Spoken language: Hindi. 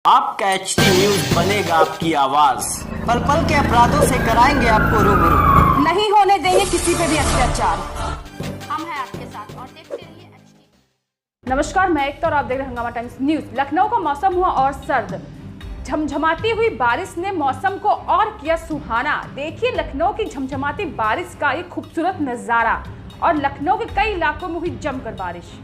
आपका एचटी न्यूज बनेगा आपकी आवाज, पल पल के अपराधों से कराएंगे आपको रूबरू। नहीं होने देंगे किसी पे भी अत्याचार। हम हैं आपके साथ और देखते रहिए एचटी। नमस्कार, मैं एकता और आप देख रहे हैं हंगामा टाइम्स न्यूज। लखनऊ का मौसम हुआ और सर्द, झमझमाती हुई बारिश ने मौसम को और किया सुहाना। देखिए लखनऊ की झमझमाती बारिश का एक खूबसूरत नजारा और लखनऊ के कई इलाकों में हुई जमकर बारिश।